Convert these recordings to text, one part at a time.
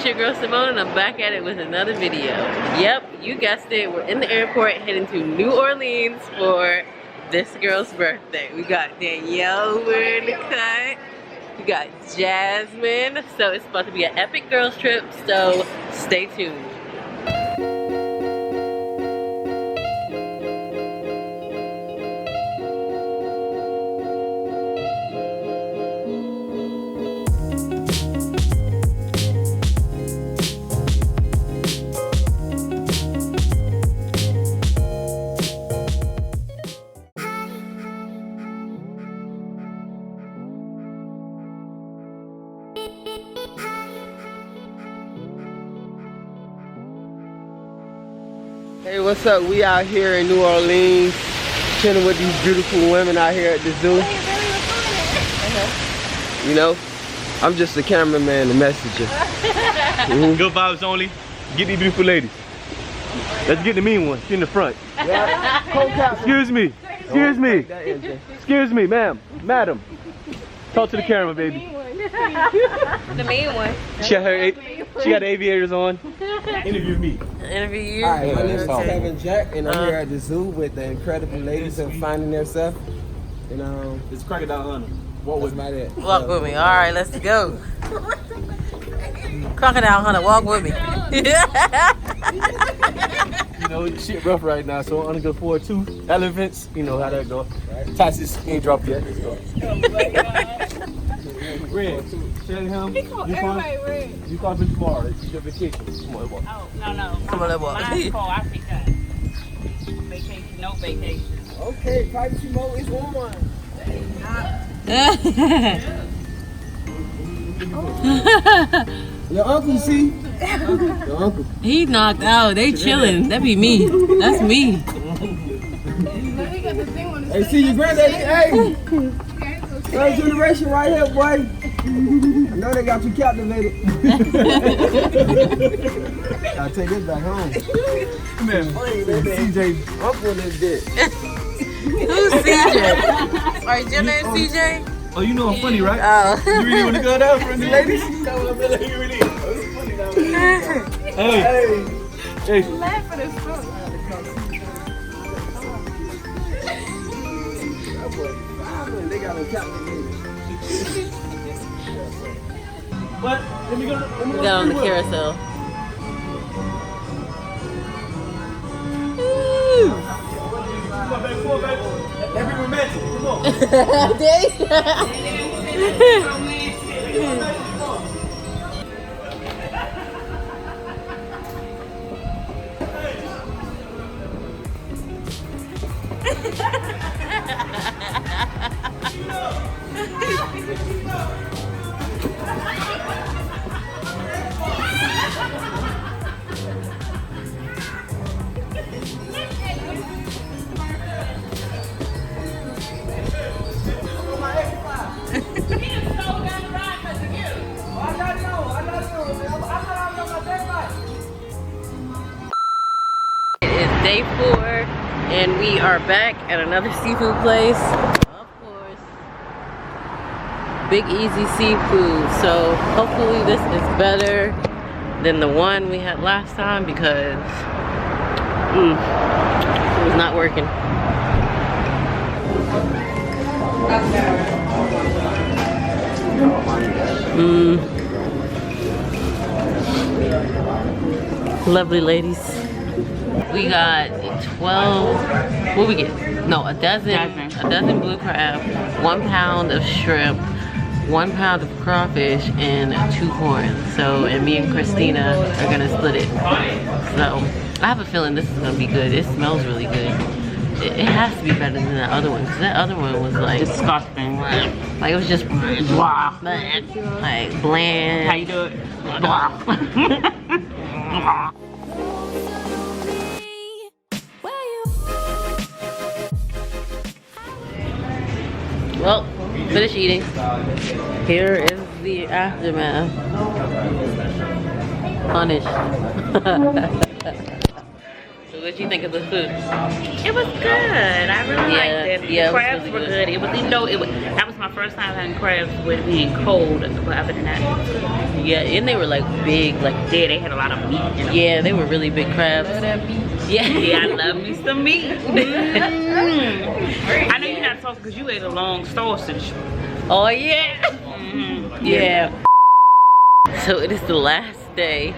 your girl Simone, and I'm back at it with another video. Yep, you guessed it. We're in the airport heading to New Orleans for this girl's birthday. We got Danyelle wearing the cut. We got Jasmine. So it's about to be an epic girls trip, so stay tuned. Hey, what's up? We out here in New Orleans, chilling with these beautiful women out here at the zoo. You know, I'm just the cameraman, the messenger. Good vibes only. Get these beautiful ladies. Let's get the mean one. She's in the front. Yeah. Excuse me. Excuse me. Excuse me, ma'am. Madam. Talk to the camera, baby. The main one. She got the aviators on. Interview me. Interview you. Alright, my name is Kevin Jack, and I'm here at the zoo with the incredible ladies who are finding their stuff. And It's Crocodile Hunter. what was my dad? Walk with me. Alright, let's go. Crocodile Hunter, walk with me. You know, shit rough right now, so I'm gonna go forward two elephants. You know how that go. Tassis ain't dropped yet. Let's go. Red. Him. You call me tomorrow. It's your vacation. Come on, walk. Oh, no. Come on, let's walk. Mine's cold. I think that. Vacation, no vacation. Okay, Pipe Simone is on. Your uncle, see? Your uncle. He knocked out. They chilling. That be me. That's me. Hey, see your granddaddy? Hey! Third generation right here, boy. I know they got you captivated. I'll take this back home. Man, CJ's uncle is dead. Who's CJ? Alright, your name CJ? oh, you know I'm funny, right? Oh. You really want to go down for the ladies? You really? Hey. Laugh for this book. They got them captivated. What? Let me go. We got on the carousel. Come on, baby. Come on, baby. Let's be romantic. Come on. Day 4, and we are back at another seafood place. Of course, Big Easy Seafood. So hopefully this is better than the one we had last time, because it was not working. Lovely ladies. We got 12, what we get? No, a dozen blue crab, 1 pound of shrimp, 1 pound of crawfish, and 2 corns. So, and me and Christina are gonna split it. So, I have a feeling this is gonna be good. It smells really good. It has to be better than that other one, because that other one was like Disgusting. it was just blah, like bland. How you do it? Blah. Well, finish eating. Here is the aftermath. Punished. So what did you think of the food? It was good. I really liked it. Yeah, The crabs it was were really good. It was, even though that was my first time having crabs with being cold. But other than that, Yeah, and they were like big, like Yeah, they had a lot of meat in them. yeah, they were really big crabs. Yeah, Yeah, I love me some meat. I know you're not talking because you ate a long sausage. Oh yeah. Yeah. So it is the last day,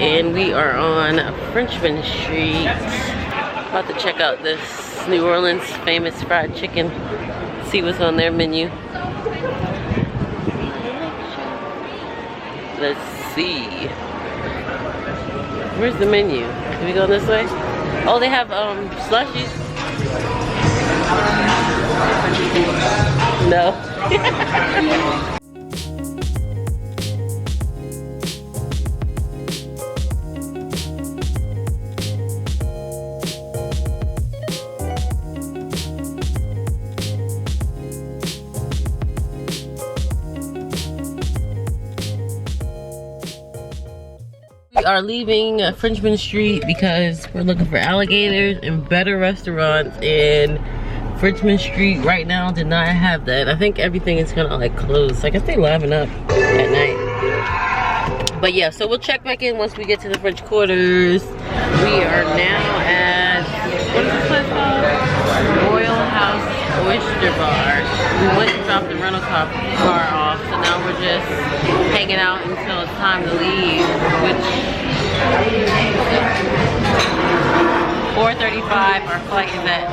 and we are on Frenchman Street. About to check out this New Orleans famous fried chicken. See what's on their menu. Let's see. Where's the menu? Can we go this way? Oh, they have slushies. No. We are leaving Frenchman Street because we're looking for alligators and better restaurants, and Frenchman Street right now did not have that. I think everything is kind of like closed. I guess they liven up at night. But yeah, so we'll check back in once we get to the French Quarters. We are now at, what is this place called? Royal House Oyster Bar. We went and dropped the rental car off, so now we're just hanging out until it's time to leave, which 4:35. Our flight is at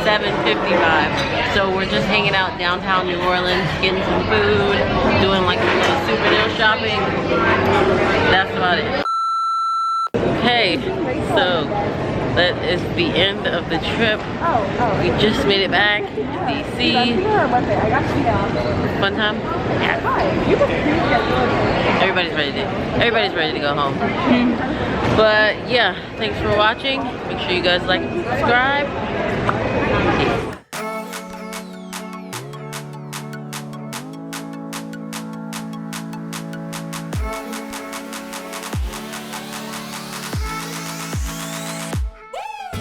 7:55. So we're just hanging out downtown New Orleans, getting some food, doing like some little souvenir shopping. That's about it. Okay, so that is the end of the trip. We just made it back to DC. Fun time? Yeah. Everybody's ready to go home. But yeah, thanks for watching. Make sure you guys like and subscribe.